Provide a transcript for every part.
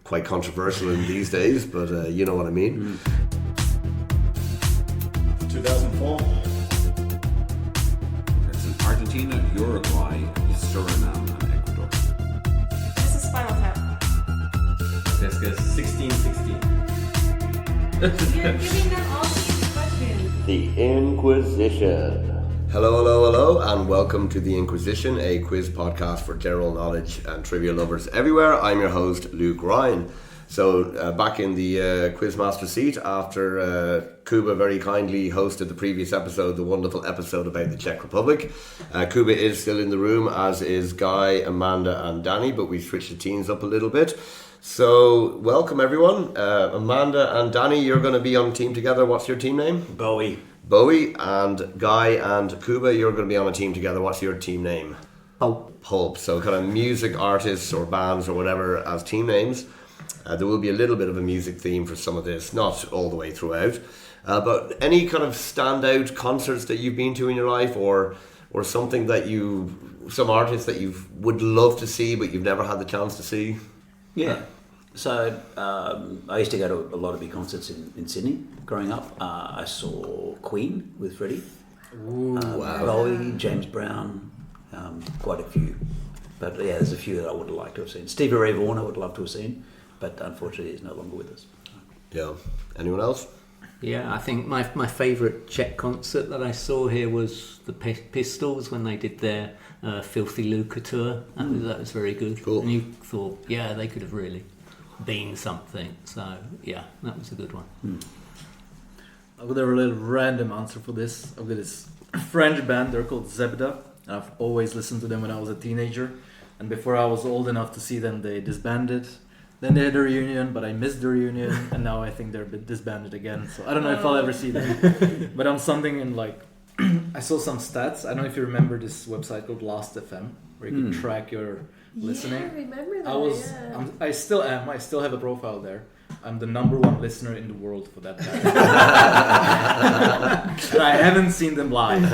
quite controversial in these days, but you know what I mean. 2004. It's in Argentina, Uruguay, Suriname, and Ecuador. This is Spinal Tap. Let's go 1616. You're giving them all these questions. The Inquizition. Hello, and welcome to The Inquizition, a quiz podcast for general knowledge and trivia lovers everywhere. I'm your host, Luke Ryan. So, back in the quizmaster seat after Kuba very kindly hosted the previous episode, the wonderful episode about the Czech Republic. Kuba is still in the room, as is Guy, Amanda, and Danny, but we switched the teams up a little bit. So, welcome everyone. Amanda and Danny, you're going to be on a team together. What's your team name? Bowie. And Guy and Kuba, you're going to be on a team together. What's your team name? Pulp. So kind of music artists or bands or whatever as team names. There will be a little bit of a music theme for some of this, not all the way throughout. But any kind of standout concerts that you've been to in your life, or something that some artists that you would love to see but you've never had the chance to see? Yeah. So I used to go to a lot of big concerts in Sydney growing up. I saw Queen with Freddie. Wow. Bowie, James Brown, quite a few. But yeah, there's a few that I would have liked to have seen. Stevie Ray Vaughan I would love to have seen, but unfortunately he's no longer with us. Yeah. Anyone else? Yeah, I think my favourite Czech concert that I saw here was the Pistols when they did their Filthy Lucre tour. That was very good. Cool. And you thought, yeah, they could have really been something. So yeah, that was a good one. I've got a little random answer for this. I've got this French band, they're called Zebda, and I've always listened to them when I was a teenager. And before I was old enough to see them, they disbanded. Then they had a reunion, but I missed the reunion, and now I think they're a bit disbanded again. So I don't know if I'll ever see them. But I'm something in like, I saw some stats. I don't know if you remember this website called Last.fm, where you can track your listening. Yeah, I remember that. I still am. I still have a profile there. I'm the #1 listener in the world for that band. But I haven't seen them live.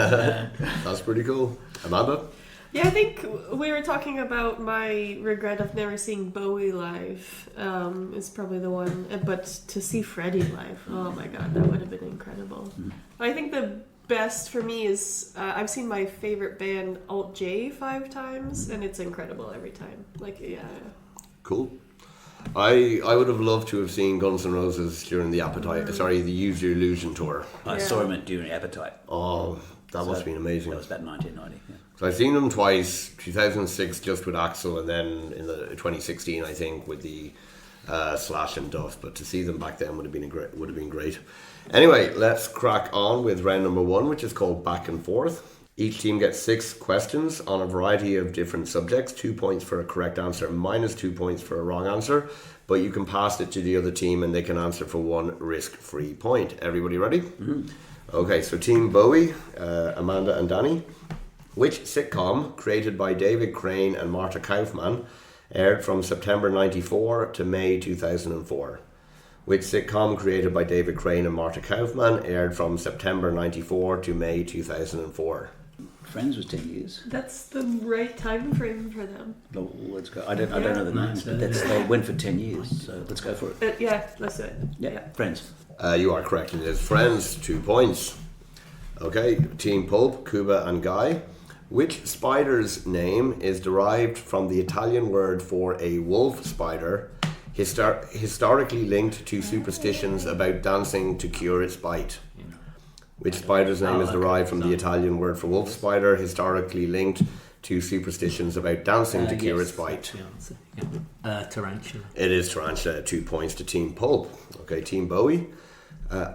That's pretty cool. Amanda? Yeah, I think we were talking about my regret of never seeing Bowie live. Is probably the one. But to see Freddie live, oh my god, that would have been incredible. I think the best for me is I've seen my favorite band Alt J 5 times, and it's incredible every time. Like, yeah. Cool. I would have loved to have seen Guns N' Roses during the the Use Your Illusion tour. I saw him during Appetite. Oh, that must have been amazing. That was about 1990. Yeah. So I've seen them twice, 2006 just with Axl, and then in the 2016 I think with the Slash and Duff. But to see them back then would have been great. Anyway, let's crack on with round number 1, which is called Back and Forth. Each team gets 6 questions on a variety of different subjects. 2 points for a correct answer, minus 2 points for a wrong answer. But you can pass it to the other team and they can answer for 1 risk-free point. Everybody ready? Mm-hmm. Okay, so Team Bowie, Amanda and Danny. Which sitcom, created by David Crane and Marta Kaufman, aired from September 94 to May 2004? Which sitcom, created by David Crane and Marta Kaufman, aired from September 94 to May 2004? Friends was 10 years. That's the right time frame for them. No, let's go. I don't know the names, but they went for 10 years, so let's go for it. Yeah, let's do it. Yeah. Friends. You are correct. It is Friends. 2 points. Okay, Team Pulp, Kuba and Guy. Which spider's name is derived from the Italian word for a wolf spider, historically linked to superstitions about dancing to cure its bite? Which spider's name is derived from the Italian word for wolf spider, historically linked to superstitions about dancing to cure its bite? Tarantula. It is tarantula. 2 points to Team Pulp. Okay, Team Bowie.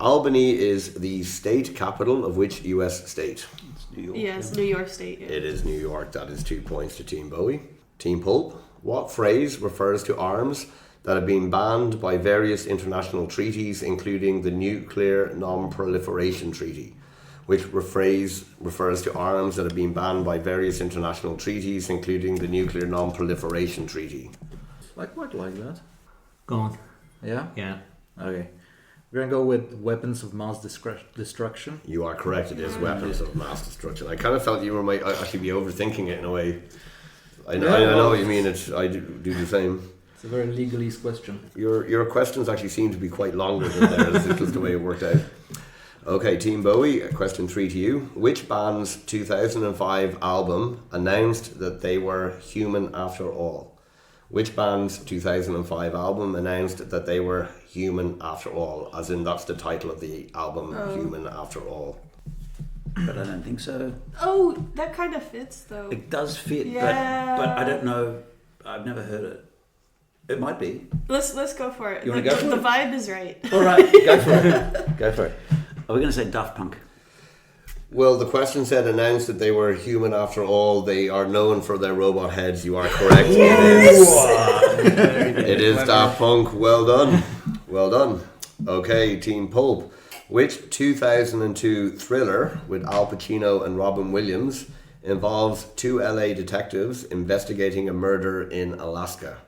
Albany is the state capital of which US state? It's New York. Yes, New York State. Yeah. It is New York. That is 2 points to Team Bowie. Team Pulp. What phrase refers to arms that have been banned by various international treaties, including the Nuclear Non-Proliferation Treaty? Which phrase refers to arms that have been banned by various international treaties, including the Nuclear Non-Proliferation Treaty? I quite like that. Go on. Yeah? Yeah. Okay. We're going to go with weapons of mass destruction. You are correct. It is weapons of mass destruction. I kind of felt you might actually be overthinking it in a way. I know what you mean. I do the same. It's a very legalese question. Your questions actually seem to be quite longer than theirs. This is the way it worked out. Okay, Team Bowie, question 3 to you. Which band's 2005 album announced that they were human after all? Which band's 2005 album announced that they were human after all? As in, that's the title of the album, Human After All. But I don't think so. Oh, that kind of fits though. It does fit, Yeah. but I don't know. I've never heard it. It might be. Let's go for it. You wanna go for the it? vibe is right. All right, go for it. Go for it. Are we going to say Daft Punk? Well, the question said announced that they were human after all. They are known for their robot heads. You are correct. It is Daft Punk. Well done. Well done. Okay, Team Pulp. Which 2002 thriller with Al Pacino and Robin Williams involves two LA detectives investigating a murder in Alaska?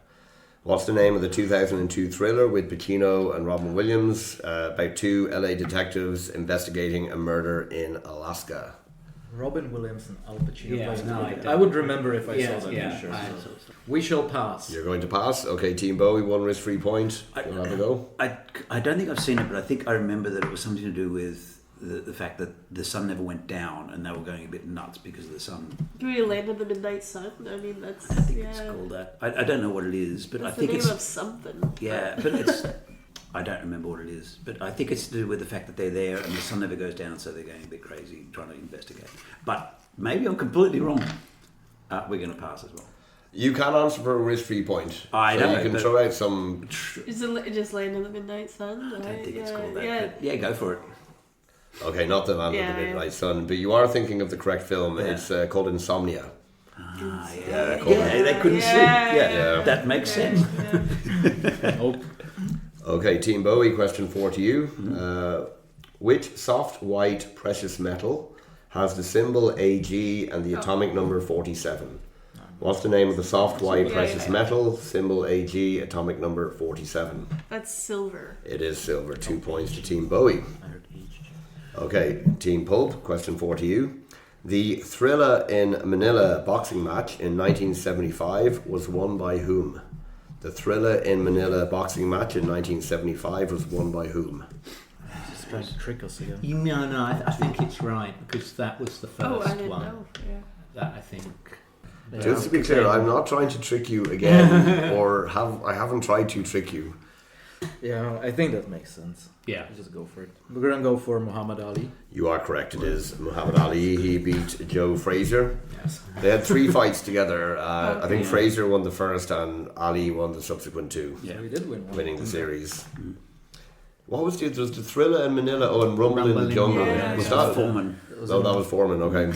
What's the name of the 2002 thriller with Pacino and Robin Williams about two LA detectives investigating a murder in Alaska? Robin Williams and Al Pacino. Yeah, plays no, together. I I would remember if I Yeah, saw that. yeah, for sure. I- We shall pass. You're going to pass? Okay, Team Bowie, one risk-free point. I- You'll have a go. I don't think I've seen it, but I think I remember that it was something to do with the fact that the sun never went down and they were going a bit nuts because of the sun. Do we land in the midnight sun? I mean, that's I think it's called that. I don't know what it is, but That's I think the it's... name of something. Yeah, but it's... I don't remember what it is, but I think it's to do with the fact that they're there and the sun never goes down, so they're going a bit crazy trying to investigate. But maybe I'm completely wrong. We're going to pass as well. You can answer for a risk-free point. I so know, you can but- throw out some... Is it just land in the midnight sun? I don't think it's called that. Yeah. But yeah, go for it. Okay, not the Land of Yeah, the yeah. Midnight Sun, but you are thinking of the correct film. Yeah. It's called Insomnia. Yeah, cool. they couldn't sleep. Yeah, yeah. That makes sense. Nope. Okay, Team Bowie, question 4 to you. Which soft white precious metal has the symbol AG and the atomic number 47? What's the name of the soft white Yeah, precious yeah. metal, symbol AG, atomic number 47? That's silver. It is silver. 2 points to Team Bowie. I heard H. Okay, Team Pulp, question 4 to you. The Thrilla in Manila boxing match in 1975 was won by whom? The Thrilla in Manila boxing match in 1975 was won by whom? Just trying to trick us again. No, I think it's right because that was the first Oh, I didn't one. know. Yeah. That I think. Just to be clear, I'm not trying to trick you again, or I haven't tried to trick you. Yeah, I think that makes sense. Yeah. Just go for it. We're gonna go for Muhammad Ali. You are correct. It is Muhammad Ali. He beat Joe Frazier. Yes. They had 3 fights together. I think Yeah. Frazier won the first, and Ali won the subsequent 2, Yeah. So we did win one. winning the series. What was there was the Thriller in Manila? Oh, and Rumble in the Jungle. Yeah, Was yeah. that Foreman. No, that was Foreman. Okay.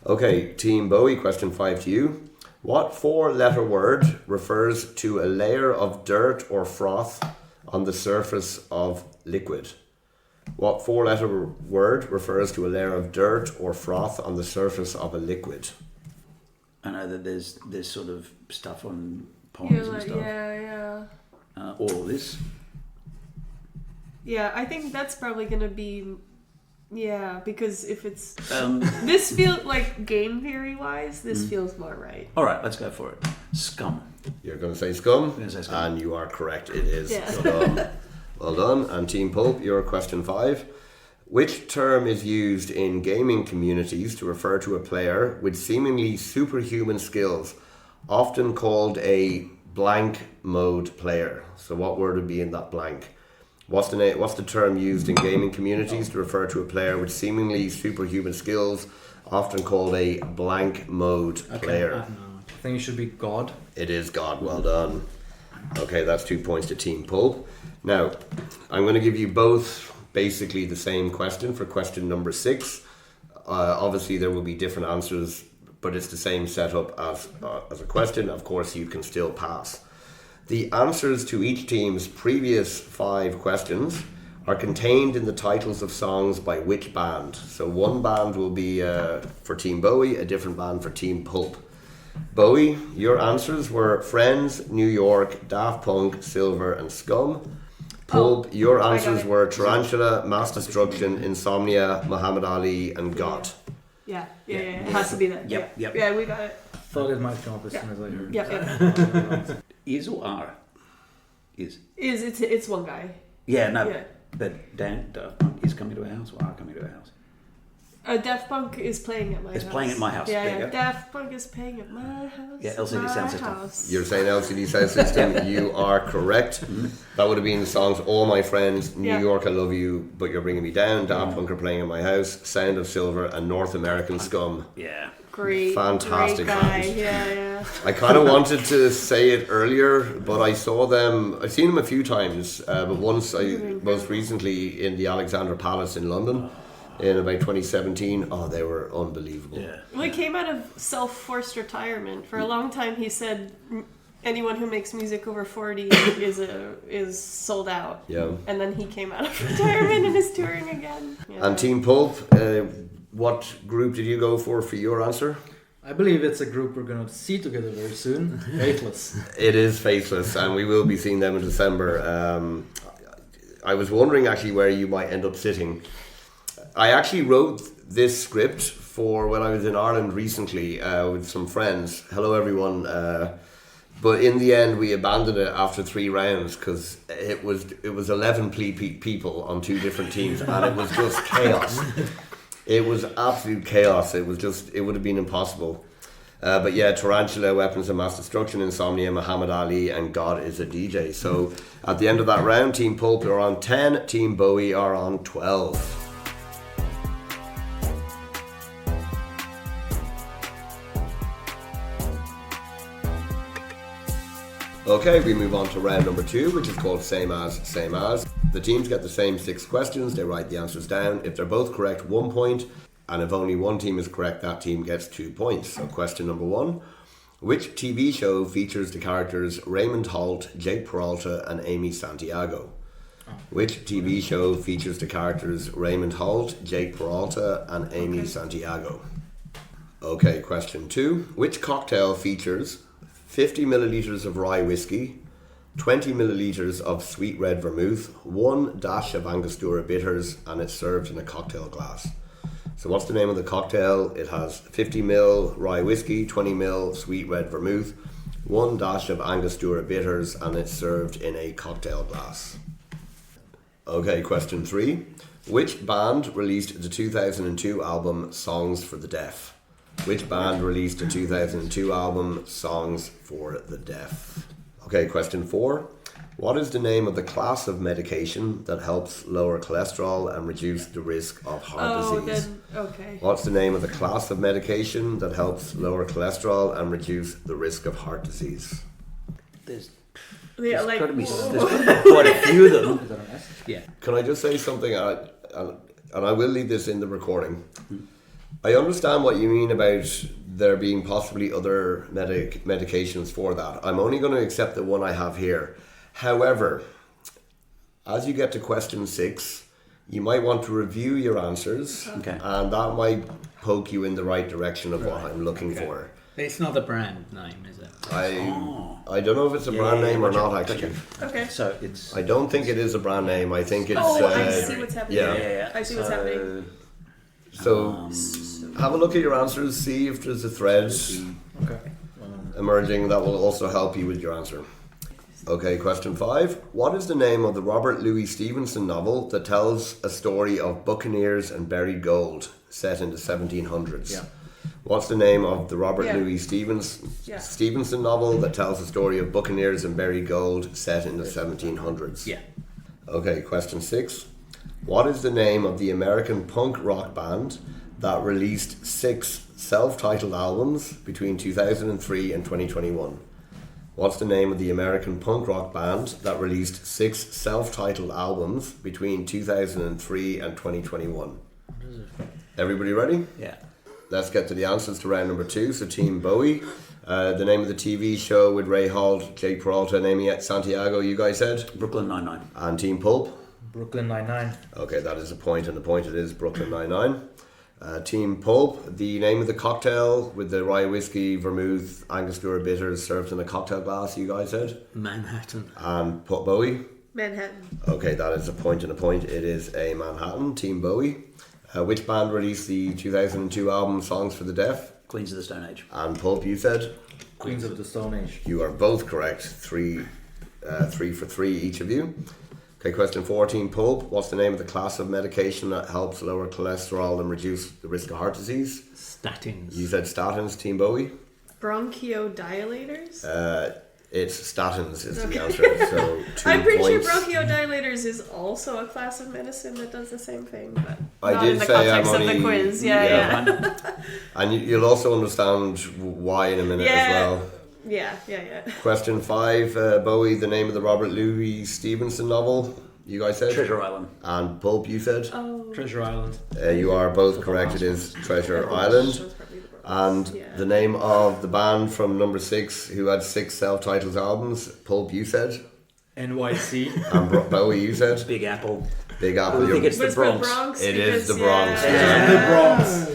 Okay, Team Bowie. Question 5 to you. What 4-letter word refers to a layer of dirt or froth on the surface of liquid? What 4-letter word refers to a layer of dirt or froth on the surface of a liquid? I know that there's sort of stuff on Yeah, ponds and like, stuff. yeah. All of this. Yeah, I think that's probably gonna be. Yeah, because if it's. Um, This feels like game theory wise, this feels more right. all right, let's go for it. Scum. You're going to say scum? gonna say scum. And you are correct. It is Yeah. scum. Well done. And Team Pulp, your question 5. Which term is used in gaming communities to refer to a player with seemingly superhuman skills, often called a blank mode player? So what word would be in that blank? What's the term used in gaming communities to refer to a player with seemingly superhuman skills, often called a blank mode player? I think it should be God. It is God. Well done. Okay, that's 2 points to Team Pulp. Now, I'm going to give you both basically the same question for question number 6. Obviously, there will be different answers, but it's the same setup as a question. Of course, you can still pass. The answers to each team's previous 5 questions are contained in the titles of songs by which band. So one band will be for Team Bowie, a different band for Team Pulp. Bowie, your answers were Friends, New York, Daft Punk, Silver and Scum. Pulp, your I got answers it. were Tarantula, Mass Destruction, Insomnia, Muhammad Ali and God. Yeah. It has to be that. Yep, Yeah. yep. Yeah, we got it. Thought it might come up as soon as I heard. Yep. Is or are? Is. It's one guy. Yeah, no. Yeah. But Daft Punk is coming to our house or are coming to our house? Daft Punk is playing at my house. It's playing at my house. Yeah, There you yeah. go. Daft Punk is playing at my house. Yeah, LCD my sound system. house. You're saying LCD Sound System. You are correct. That would have been the songs All My Friends, New Yeah. York I Love You, But You're Bringing Me Down, Daft Punk Are Playing in My House, Sound of Silver, and North American Scum. Yeah. Great. Fantastic Great guy. band. Yeah. I kind of wanted to say it earlier, but I've seen them a few times, but once most recently in the Alexandra Palace in London in about 2017. Oh, they were unbelievable. Yeah. Well, he came out of self-forced retirement. For a long time, he said anyone who makes music over 40 is sold out. Yeah. And then he came out of retirement and is touring again. Yeah. And Team Pulp, what group did you go for your answer? I believe it's a group we're going to see together very soon. Faithless. It is Faithless, and we will be seeing them in December. I was wondering actually where you might end up sitting. I actually wrote this script for when I was in Ireland recently with some friends. Hello everyone. But in the end we abandoned it after 3 rounds because it was 11 people on 2 different teams and it was just chaos. It was absolute chaos. It would have been impossible. But yeah, Tarantula, Weapons of Mass Destruction, Insomnia, Muhammad Ali, and God is a DJ. So at the end of that round, Team Pulp are on 10, Team Bowie are on 12. Okay, we move on to round number 2, which is called Same As, Same As. The teams get the same 6 questions, they write the answers down. If they're both correct, 1 point, and if only one team is correct, that team gets 2 points. So question number 1, which TV show features the characters Raymond Holt, Jake Peralta, and Amy Santiago? Which TV show features the characters Raymond Holt, Jake Peralta, and Amy Santiago? Okay, question 2, which cocktail features 50 milliliters of rye whiskey, 20 milliliters of sweet red vermouth, 1 dash of Angostura bitters, and it's served in a cocktail glass? So what's the name of the cocktail? It has 50 ml rye whiskey, 20 ml sweet red vermouth, 1 dash of Angostura bitters, and it's served in a cocktail glass. Okay, question 3. Which band released the 2002 album Songs for the Deaf? Which band released the 2002 album Songs for the Deaf? Okay, question 4. What is the name of the class of medication that helps lower cholesterol and reduce the risk of heart disease? Okay. What's the name of the class of medication that helps lower cholesterol and reduce the risk of heart disease? There's Yeah, like, got to be quite a few of them. Is that an S? Yeah. Can I just say something? And I will leave this in the recording. I understand what you mean about there being possibly other medications for that. I'm only going to accept the one I have here. However, as you get to question 6, you might want to review your answers, Okay. and that might poke you in the right direction of what I'm looking for. It's not a brand name, is it? I don't know if it's a brand name or not, actually. okay. So it's I don't think it is a brand name. I think it's... I see what's happening. yeah. I see what's happening. So have a look at your answers, see if there's a thread Okay. emerging that will also help you with your answer. Okay, question 5. What is the name of the Robert Louis Stevenson novel that tells a story of buccaneers and buried gold set in the 1700s? Yeah. What's the name of the Robert Yeah. Louis Stevenson novel that tells the story of buccaneers and buried gold set in the 1700s? Yeah. Okay, question 6. What is the name of the American punk rock band that released 6 self-titled albums between 2003 and 2021? What's the name of the American punk rock band that released 6 self-titled albums between 2003 and 2021? Everybody ready? yeah. Let's get to the answers to round number 2. So Team Bowie, the name of the TV show with Ray Holt, Jake Peralta, and Amy Santiago, you guys said? Brooklyn Nine-Nine. And Team Pulp? Brooklyn Nine-Nine. Okay, that is a point, and the point it is Brooklyn Nine-Nine. Team Pulp, the name of the cocktail with the rye whiskey, vermouth, Angostura bitters served in a cocktail glass, you guys said? Manhattan. And Bowie? Manhattan. Okay, that is a point and a point. It is a Manhattan. Team Bowie. Which band released the 2002 album Songs for the Deaf? Queens of the Stone Age. And Pulp, you said? Queens of the Stone Age. You are both correct. Three for three, each of you. Okay, question 14. Pulp, what's the name of the class of medication that helps lower cholesterol and reduce the risk of heart disease? Statins. You said statins, Team Bowie. Bronchodilators? It's statins is the Okay. answer. So 2 I'm pretty points. sure bronchodilators is also a class of medicine that does the same thing, but I not did in the say context I'm of the only- quiz. Yeah. And you'll also understand why in a minute as well. Yeah. Question 5. Bowie, the name of the Robert Louis Stevenson novel. You guys said? Treasure Island. And Pulp, you said? Oh. Treasure Island. You are both correct. It is Treasure Island. That was probably the Bronx. And Yeah. the name of the band from number 6 who had 6 self-titled albums. Pulp, you said? NYC. And Bowie, you said? Big Apple. Big Apple. I think you're- it's But the Bronx. It is because, the Bronx, Yeah. The Bronx.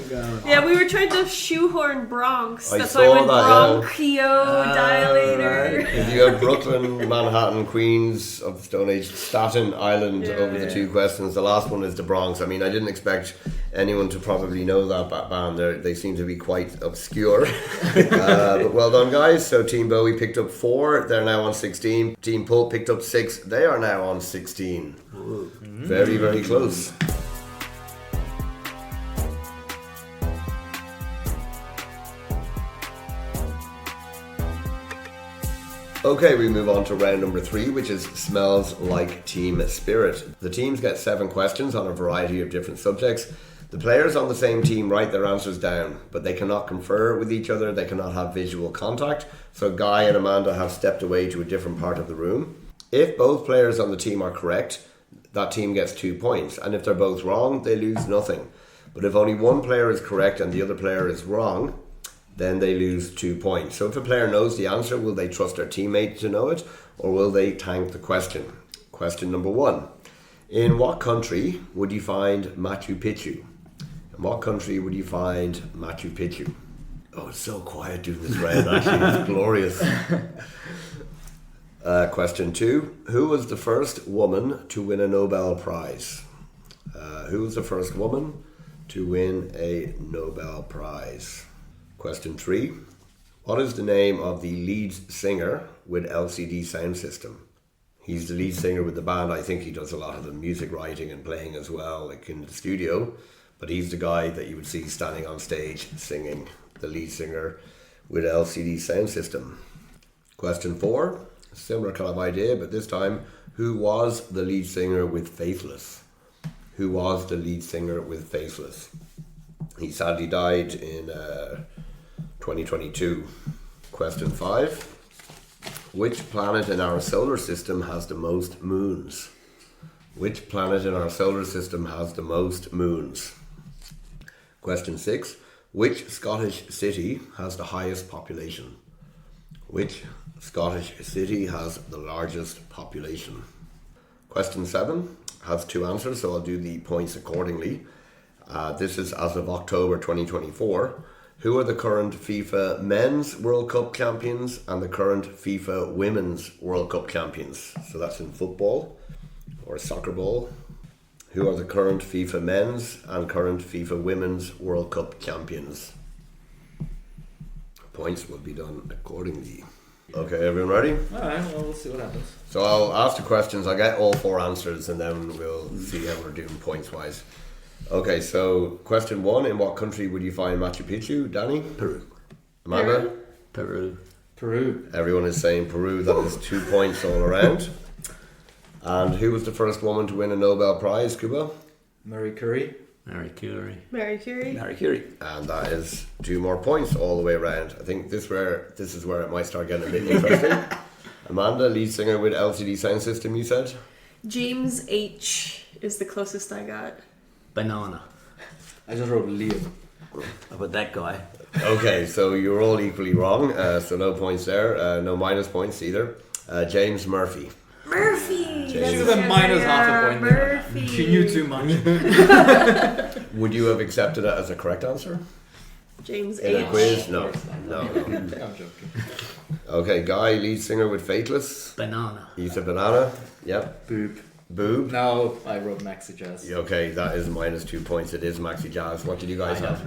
Yeah, we were trying to shoehorn Bronx. I That's saw why I went that, bronchiodilator. If you have Brooklyn, Manhattan, Queens of the Stone Age, Staten Island over the 2 questions, the last one is the Bronx. I mean, I didn't expect anyone to probably know that band. They seem to be quite obscure. But well done, guys. So Team Bowie picked up 4. They're now on 16. Team Pulp picked up 6. They are now on 16. Very, very close. Okay, we move on to round number 3, which is Smells Like Team Spirit. The teams get 7 questions on a variety of different subjects. The players on the same team write their answers down, but they cannot confer with each other, they cannot have visual contact, so Guy and Amanda have stepped away to a different part of the room. If both players on the team are correct, that team gets 2 points, and if they're both wrong, they lose nothing. But if only one player is correct and the other player is wrong, then they lose 2 points. So if a player knows the answer, will they trust their teammate to know it, or will they tank the question? Question number 1. In what country would you find Machu Picchu? In what country would you find Machu Picchu? Oh, it's so quiet doing this round, actually. It's glorious. Question 2. Who was the first woman to win a Nobel Prize? Who was the first woman to win a Nobel Prize? Question 3. What is the name of the lead singer with LCD Sound System? He's the lead singer with the band. I think he does a lot of the music writing and playing as well, like in the studio. But he's the guy that you would see standing on stage singing, the lead singer with LCD Sound System. Question 4. Similar kind of idea, but this time, who was the lead singer with Faithless? Who was the lead singer with Faithless? He sadly died in 2022. Question 5. Which planet in our solar system has the most moons? Which planet in our solar system has the most moons? Question 6. Which Scottish city has the highest population? Which Scottish city has the largest population? Question 7 has 2 answers, so I'll do the points accordingly. This is as of October 2024. Who are the current FIFA Men's World Cup champions and the current FIFA Women's World Cup champions? So that's in football or soccer ball. Who are the current FIFA Men's and current FIFA Women's World Cup champions? Points will be done accordingly. Okay, everyone ready? Alright, well, we'll see what happens. So I'll ask the questions, I'll get all 4 answers and then we'll see how we're doing points wise. Okay, so question 1, in what country would you find Machu Picchu? Danny? Peru. Amanda? Peru. Peru. Everyone is saying Peru, that is 2 points all around. And who was the first woman to win a Nobel Prize, Cuba? Marie Curie. Marie Curie. Mary Curie. Marie Curie. And that is 2 more points all the way around. I think this is where it might start getting a bit interesting. Amanda, lead singer with LCD Sound System, you said? James H. is the closest I got. Banana. I just wrote Leo. How about that guy? Okay, so you're all equally wrong, so no points there, no minus points either. James Murphy. Murphy! She's She's a minus half a point. Murphy. She knew too much. Would you have accepted it as a correct answer? James In a H. quiz? No. I'm joking. Okay, Guy, lead singer with Faithless. Banana. You said Banana. Yep. Boop. Boob. No, I wrote Maxi Jazz. Okay, that is minus 2 points. It is Maxi Jazz. What did you guys have?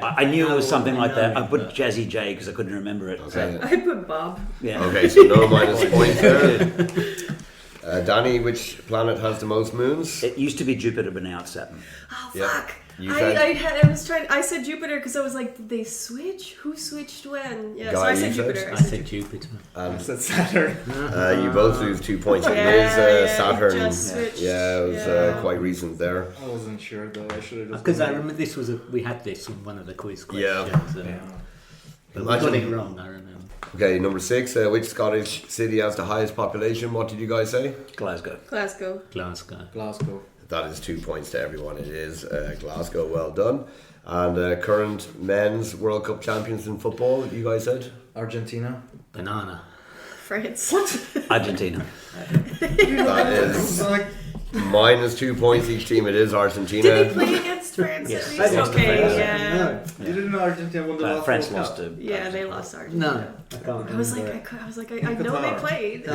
I knew it was something like that. I put Jazzy J because I couldn't remember it. Okay. I put Bob. Yeah. Okay, so no minus points there. Danny, which planet has the most moons? It used to be Jupiter, but now it's Saturn. Oh Yeah. fuck! You said- I said Jupiter because I was like, did they switch? Who switched when? Yeah, so Guy, I said you said? Jupiter. I said Jupiter. I said Saturn. You both lose 2 points. It is it Saturn. just switched. Yeah, it was Yeah. quite recent there. I wasn't sure though. I should have just. Because I remember we had this in one of the quiz questions. Yeah. But we got it Imagine- wrong, I remember. Okay, number 6. Which Scottish city has the highest population? What did you guys say? Glasgow. Glasgow. Glasgow. Glasgow. That is 2 points to everyone. It is Glasgow. Well done. And current men's World Cup champions in football, you guys said? Argentina. Banana. France. Argentina. That is minus 2 points each team. It is Argentina. Did they play against France Yes. at They least? lost to Okay, France. yeah. You didn't know Argentina won the last France World lost Cup? to. Yeah, they lost Argentina. No, I can't I was like, remember. I know they Qatar. played.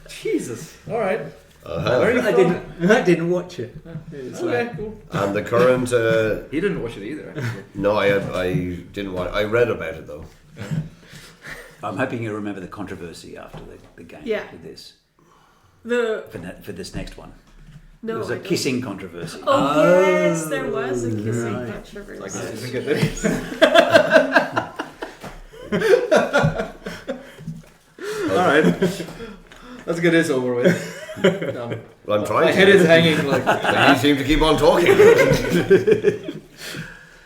Jesus. All right. Uh-huh. Where are you I from? I didn't watch it. It's Okay, like, cool. And the current... He didn't watch it either. Actually. no, I didn't want... I read about it, though. I'm hoping you remember the controversy after the game Yeah. with this The for this next one. no, There was I a don't. kissing controversy. Oh, yes, there was a kissing right. controversy. Like this isn't good. All right. Let's get this over with. Well, I'm My trying head to. is hanging like. But you seem to keep on talking.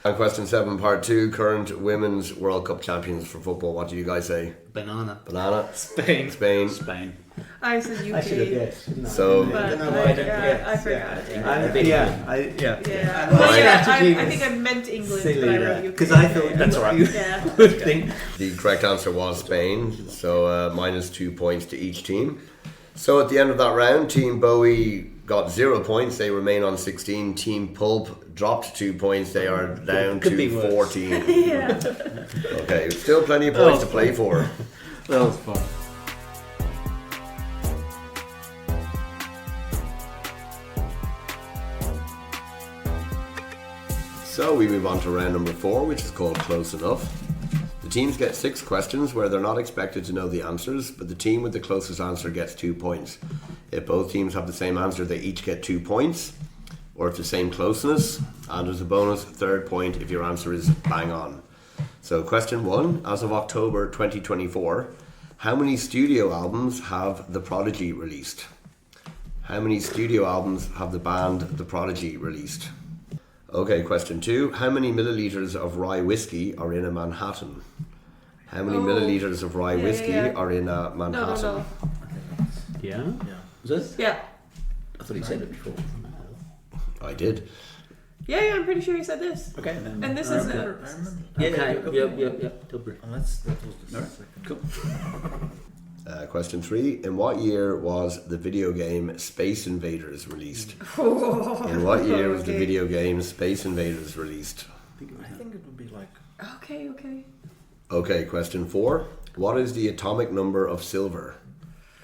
And question 7, part 2. Current women's World Cup champions for football. What do you guys say? banana. Banana. Spain. Spain. Spain. I said UK. I should have guessed, shouldn't I? So- But I don't know why I don't yeah, guess. I forgot. Yeah. Yeah. My Well, yeah, strategy I was think I meant England, silly but I there. wrote UK. Because I thought That's all right. Yeah. would think. The correct answer was Spain. So minus 2 points to each team. So at the end of that round, Team Bowie got 0 points. They remain on 16. Team Pulp dropped 2 points. They are down Could be to worse. 14. Yeah. Okay, still plenty of points to play for. That was fun. So we move on to round number 4, which is called Close Enough. The teams get 6 questions where they're not expected to know the answers, but the team with the closest answer gets 2 points. If both teams have the same answer, they each get 2 points, or if the same closeness, and as a bonus, 3rd point if your answer is bang on. So question 1, as of October 2024, how many studio albums have The Prodigy released? How many studio albums have the band The Prodigy released? Okay, question 2. How many milliliters of rye whiskey are in a Manhattan? How many milliliters of rye whiskey are in a Manhattan? No. Yeah. Was it? Yeah. I thought he said it before. I did. Yeah, I'm pretty sure you said this. Okay, then. And this I is remember. Okay. Yep. Dublin. And that was the second. Cool. Question 3. In what year was the video game Space Invaders released? In what year was the video game Space Invaders released? I think it would be like. Okay. Okay, question 4. What is the atomic number of silver?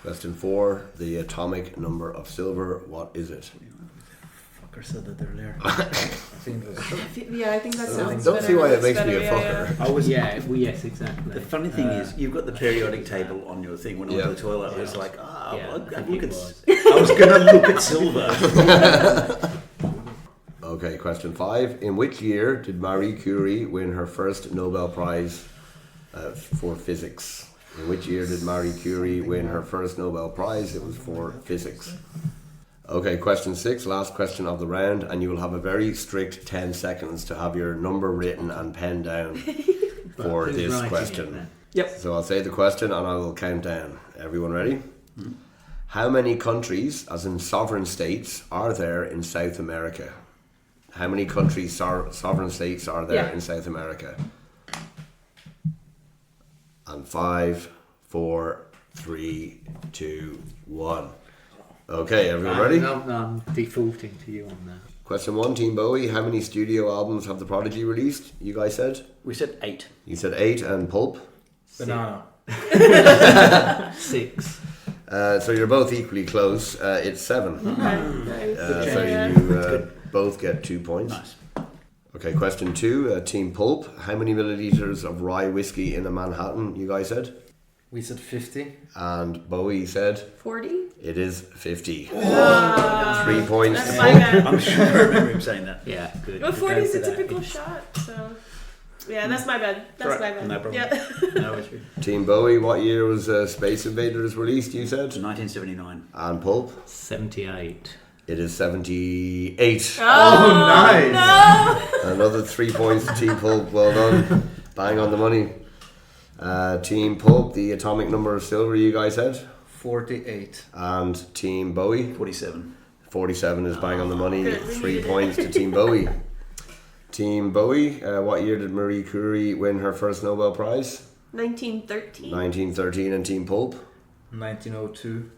Question 4. The atomic number of silver, what is it? Fucker said that earlier. I think it was. Yeah, I think that sounds Don't better. see why that That's makes me a better, fucker. I was. Yes, exactly. The funny thing is, you've got the periodic table on your thing. When I went Yeah. to the toilet, I was like, Yeah, I'll I think look it at. was. I was going to look at silver. Okay, question 5. In which year did Marie Curie win her first Nobel Prize for physics? In which year did Marie Curie win her first Nobel Prize? It was for physics. Okay, question 6, last question of the round, and you will have a very strict 10 seconds to have your number written and penned down for Who's this writing it question. then? Yep. So I'll say the question and I will count down. Everyone ready? How many countries, as in sovereign states, are there in South America? How many countries, sovereign states, are there in South America? And 5, 4, 3, 2, 1. Okay, everyone ready? I'm defaulting to you on that. Question 1, Team Bowie. How many studio albums have The Prodigy released? You guys said? We said 8. You said 8, and Pulp? Banana. 6. So you're both equally close. It's 7. Nice. So you both get 2 points. Nice. Okay, question 2. Team Pulp. How many milliliters of rye whiskey in a Manhattan, you guys said? We said 50. And Bowie said 40? it is 50. Oh, 3 points that's to my Pulp. bad. I'm sure I remember him saying that. Yeah, good. Well, Good 40 go is for a that. typical shot, so... Yeah, that's my bad. That's Right, my bad. no problem. Yeah. No issue. Team Bowie, what year was Space Invaders released, you said? 1979. And Pulp? 78. It is 78. Oh, nice. No! Another 3 points to Team Pulp. Well done. Bang on the money. Team Pulp, the atomic number of silver, you guys said? 48. And Team Bowie? 47. 47 is bang on the money. Good, we 3 needed it. points to Team Bowie. Team Bowie, what year did Marie Curie win her first Nobel Prize? 1913. 1913. And Team Pulp? 1902.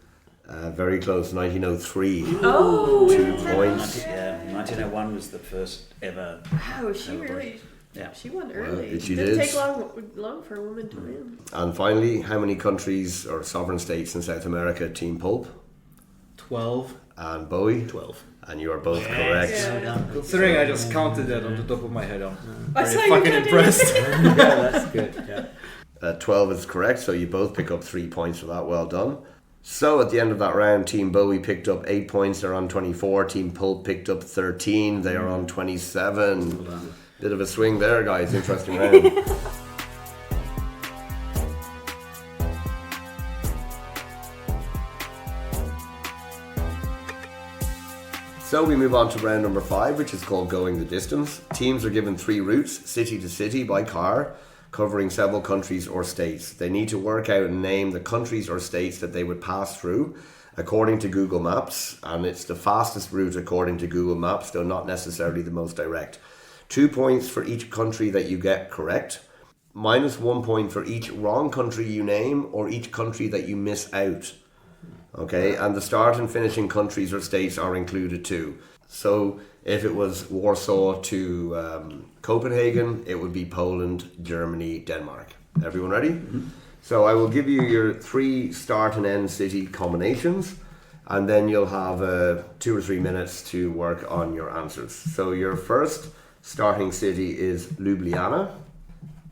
Very close, 1903. Oh! 2 points. Yeah, 1901 was the first ever. Wow, she Nobel really... Prize. Yeah. She won early. she Didn't did. take long for a woman to win. And finally, how many countries or sovereign states in South America, Team Pulp? 12. And Bowie? 12. And you are both correct. Yeah. Considering I just counted that on the top of my head, I'm I very saw you fucking counting. impressed. Yeah, that's good. Yeah. 12 is correct, so you both pick up 3 points for that. Well done. So at the end of that round, Team Bowie picked up 8 points. They're on 24. Team Pulp picked up 13. They are on 27. Bit of a swing there, guys. Interesting round. So we move on to round number 5, which is called Going the Distance. Teams are given 3 routes, city to city by car, covering several countries or states. They need to work out and name the countries or states that they would pass through according to Google Maps, and it's the fastest route according to Google Maps, though not necessarily the most direct. 2 points for each country that you get correct, minus 1 point for each wrong country you name or each country that you miss out. Okay, and the start and finishing countries or states are included too. So if it was Warsaw to Copenhagen, it would be Poland, Germany, Denmark. Everyone ready? Mm-hmm. So I will give you your 3 start and end city combinations, and then you'll have 2 or 3 minutes to work on your answers. So your first starting city is Ljubljana,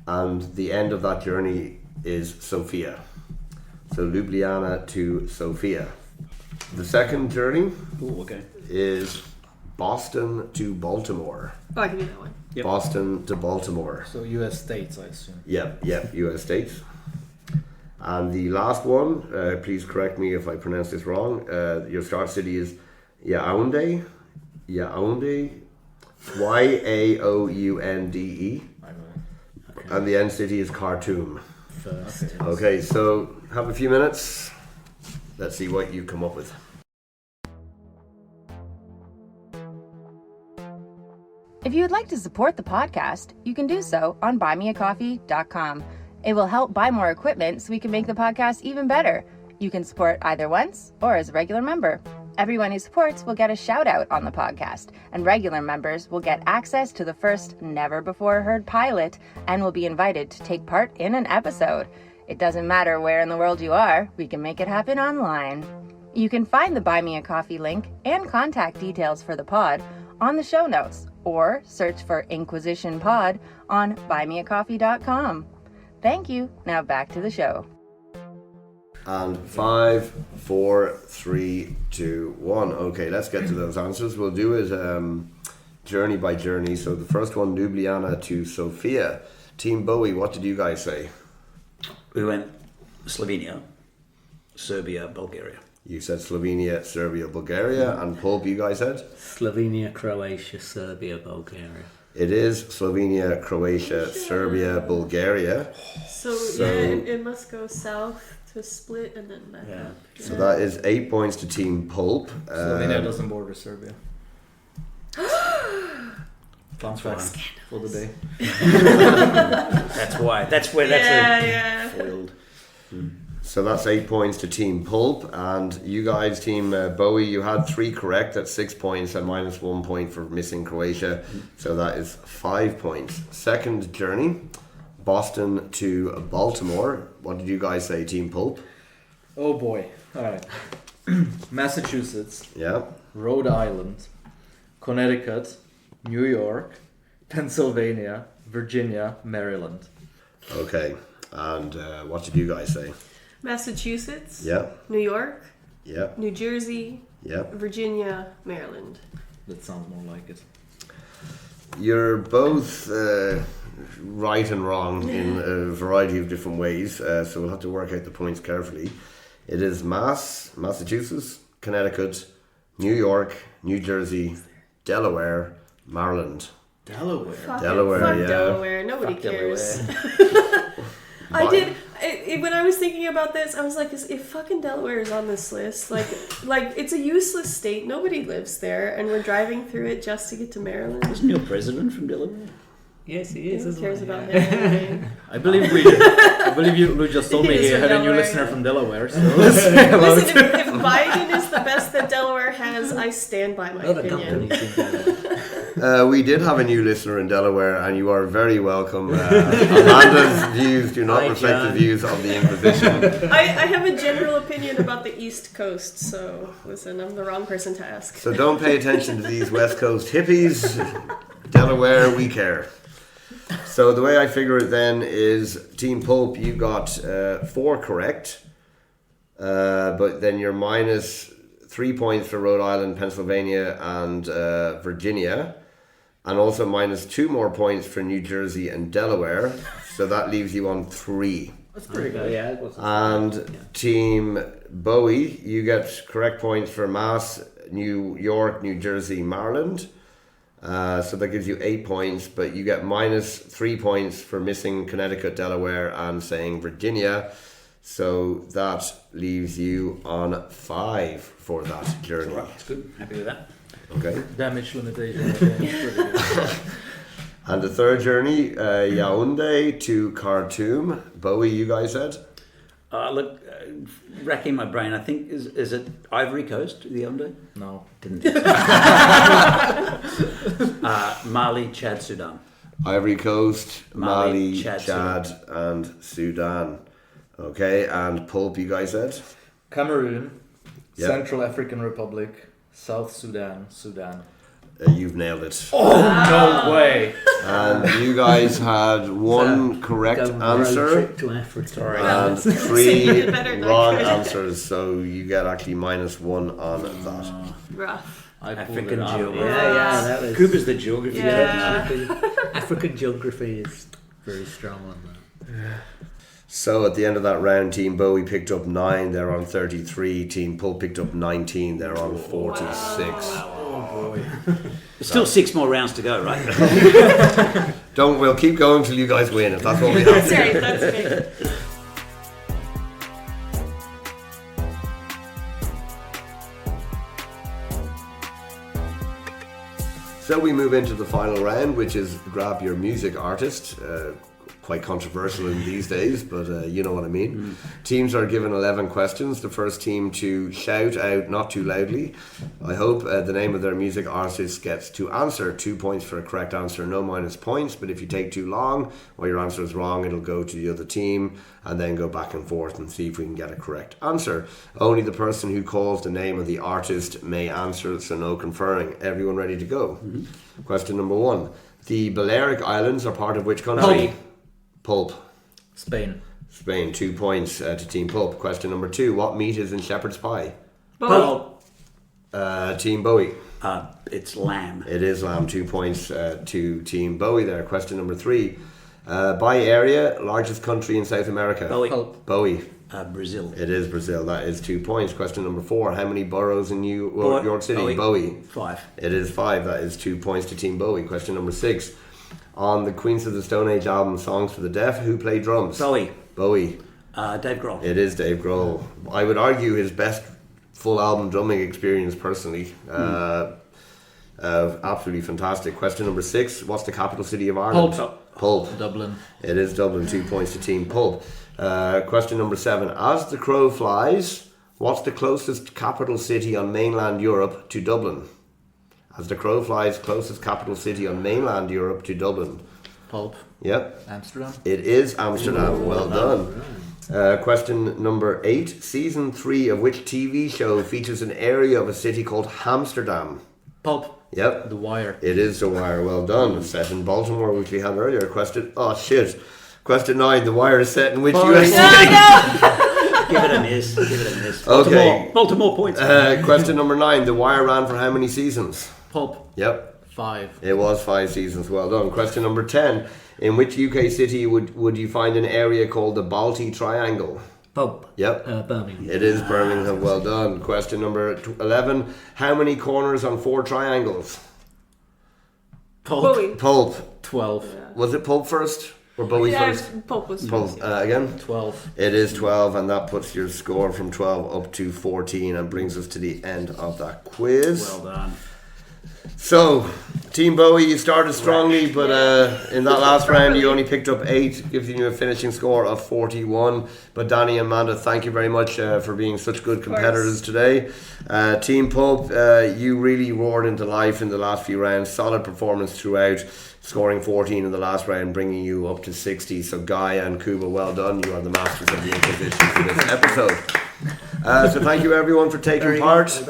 and the end of that journey is Sofia. So Ljubljana to Sofia. The second journey Ooh, okay. is Boston to Baltimore. Oh, I can do that one. Yep. Boston to Baltimore. So US states, I assume. Yep, US states. And the last one, please correct me if I pronounce this wrong. Your start city is Yaoundé. Yaoundé. Yaounde. And the end city is Khartoum. Okay, so have a few minutes. Let's see what you come up with. If you would like to support the podcast, you can do so on buymeacoffee.com. It will help buy more equipment so we can make the podcast even better. You can support either once or as a regular member. Everyone who supports will get a shout out on the podcast, and regular members will get access to the first never before heard pilot and will be invited to take part in an episode. It doesn't matter where in the world you are, we can make it happen online. You can find the Buy Me a Coffee link and contact details for the pod on the show notes, or search for Inquizition Pod on buymeacoffee.com. Thank you. Now back to the show. And 5, 4, 3, 2, 1. Okay, let's get to those answers. We'll do it journey by journey. So the first one, Ljubljana to Sofia. Team Bowie, what did you guys say? We went Slovenia, Serbia, Bulgaria. You said Slovenia, Serbia, Bulgaria. And Pulp, you guys said? Slovenia, Croatia, Serbia, Bulgaria. It is Slovenia, Croatia, Serbia, Bulgaria. So yeah, it must go south to Split and then back up. So that is 8 points to Team Pulp. Slovenia doesn't border Serbia. Fun fact for the day. That's why. That's where Yeah. foiled. So that's 8 points to Team Pulp. And you guys, Team Bowie, you had 3 correct. That's 6 points and minus 1 point for missing Croatia. So that is 5 points. Second journey, Boston to Baltimore. What did you guys say, Team Pulp? Oh boy. All right. Massachusetts, Yeah. Rhode Island, Connecticut, New York, Pennsylvania, Virginia, Maryland. Okay. And what did you guys say? Massachusetts, Yeah. New York, Yeah. New Jersey, Yeah. Virginia, Maryland. That sounds more like it. You're both right and wrong in a variety of different ways, so we'll have to work out the points carefully. It is Massachusetts, Connecticut, New York, New Jersey, Delaware, Maryland. Delaware. Fuck Delaware, yeah. Delaware. Nobody Fuck cares. Delaware. I did. When I was thinking about this, I was like, if fucking Delaware is on this list, like it's a useless state. Nobody lives there, and we're driving through it just to get to Maryland. Isn't your president from Delaware? Yes, he is. Who isn't cares he? about Yeah. him? I believe you just told me He is he from had a new Delaware, listener yeah. from Delaware. So Listen, if Biden is the best that Delaware has, I stand by my Other opinion. companies in Delaware. We did have a new listener in Delaware, and you are very welcome. Amanda's views do not Hi, reflect the John. views of the Inquisition. I have a general opinion about the East Coast, so listen, I'm the wrong person to ask. So don't pay attention to these West Coast hippies. Delaware, we care. So the way I figure it then is Team Pulp, you got 4 correct, but then you're minus 3 points for Rhode Island, Pennsylvania, and Virginia, and also minus 2 more points for New Jersey and Delaware. So that leaves you on 3. that's pretty Okay, good. yeah, it wasn't And so bad. Yeah. Team Bowie, you get correct points for Mass, New York, New Jersey, Maryland. So that gives you 8 points, but you get minus 3 points for missing Connecticut, Delaware, and saying Virginia. So that leaves you on 5 for that journey. That's good. Happy with that. Okay. Damage limitation. Okay, pretty good. And the third journey, Yaoundé to Khartoum. Bowie, you guys said? Look, racking my brain. I think is it Ivory Coast, the Yaoundé? No. Didn't think so. Mali, Chad, Sudan. Ivory Coast, Mali, Mali, Chad, Chad, and Sudan. Okay, and Pulp, you guys said? Cameroon, Yeah. Central African Republic, South Sudan, Sudan. You've nailed it. Oh, no way! And you guys had one correct Go on a road answer trip to Africa. Sorry. and So you 3 did better than I wrong could. answers, so you get actually minus 1 on that. Rough. I pulled African it out. geography. Yeah, that was. Cooper's the geography. Yeah. African geography is very strong on that. So at the end of that round, Team Bowie picked up 9, they're on 33. Team Pulp picked up 19, they're on 46. There's still 6 more rounds to go, right? We'll keep going till you guys win, if that's what we have That's to right, do. that's me. So we move into the final round, which is grab your music artist. Quite controversial in these days, but you know what I mean. Teams are given 11 questions. The first team to shout out, not too loudly, I hope, the name of their music artist gets to answer. 2 points for a correct answer, no minus points. But if you take too long or your answer is wrong, it'll go to the other team and then go back and forth and see if we can get a correct answer. Only the person who calls the name of the artist may answer, so no conferring. Everyone ready to go? Question number 1. The Balearic Islands are part of which country? Pulp. Spain. Spain, 2 points to Team Pulp. Question number 2. What meat is in shepherd's pie? Bowie. Team Bowie. It's lamb. It is lamb, 2 points to Team Bowie there. Question number 3. By area, largest country in South America? Bowie. Pulp. Bowie. Brazil. It is Brazil. That is 2 points. Question number 4. How many boroughs in New Boy- York City? Bowie. Bowie. 5. It is 5. That is 2 points to Team Bowie. Question number 6. On the Queens of the Stone Age album Songs for the Deaf, who played drums? Bowie. Bowie. Dave Grohl. It is Dave Grohl. I would argue his best full album drumming experience personally. Absolutely fantastic. Question number 6. What's the capital city of Ireland? Pulp. Dublin. It is Dublin. 2 points to Team Pulp. Question number 7. As the crow flies, what's the closest capital city on mainland Europe to Dublin? As the crow flies, closest capital city on mainland Europe to Dublin. Pulp. Yep. Amsterdam. It is Amsterdam. Well done. Question number 8. Season 3 of which TV show features an area of a city called Amsterdam? Pulp. Yep. The Wire. It is The Wire. Well done. Set in Baltimore, which we had earlier. Question 9. The Wire is set in which US city? Give it a miss. Give it a miss. Okay. Baltimore points. Question number 9. The Wire ran for how many seasons? Pulp. Yep. 5. It was 5 seasons. Well done. Question number 10. In which UK city would you find an area called the Balti Triangle? Pulp. Yep. Birmingham. It is Birmingham. Well done. Question number 11. How many corners on 4 triangles? Pulp. Bowie. Pulp. 12. Was it Pulp first? Or Bowie Yeah, first? Pulp was Pulp. first. Again? 12. It is 12, and that puts your score from 12 up to 14 and brings us to the end of that quiz. Well done. So, Team Bowie, you started strongly, but in that last round you only picked up 8, giving you a finishing score of 41. But Danny and Amanda, thank you very much for being such good competitors today. Team Pulp, you really roared into life in the last few rounds. Solid performance throughout, scoring 14 in the last round, bringing you up to 60. So Guy and Kuba, well done. You are the masters of the Inquizition for this episode. So thank you everyone for taking part.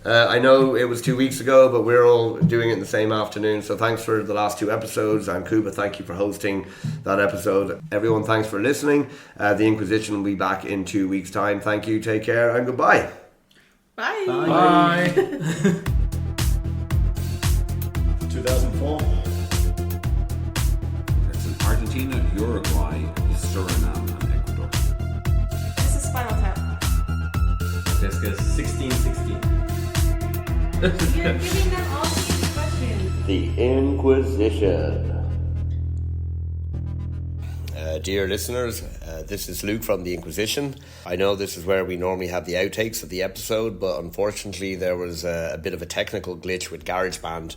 I know it was 2 weeks ago, but we're all doing it in the same afternoon. So thanks for the last 2 episodes. And Kuba, thank you for hosting that episode. Everyone, thanks for listening. The Inquizition will be back in 2 weeks' time. Thank you, take care, and goodbye. Bye. Bye. 2004. It's in Argentina, Uruguay, Suriname, and Ecuador. This is Spinal Tap. Let's guess 1616. You're giving them all these questions. The Inquisition. Dear listeners, this is Luke from The Inquisition. I know this is where we normally have the outtakes of the episode, but unfortunately there was a bit of a technical glitch with GarageBand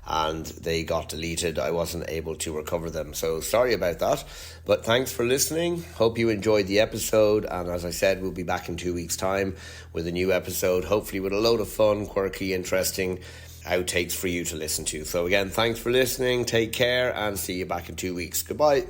and they got deleted. I wasn't able to recover them, so sorry about that. But thanks for listening. Hope you enjoyed the episode, and as I said, we'll be back in 2 weeks' time with a new episode, hopefully with a load of fun, quirky, interesting outtakes for you to listen to. So again, thanks for listening, take care, and see you back in 2 weeks. Goodbye.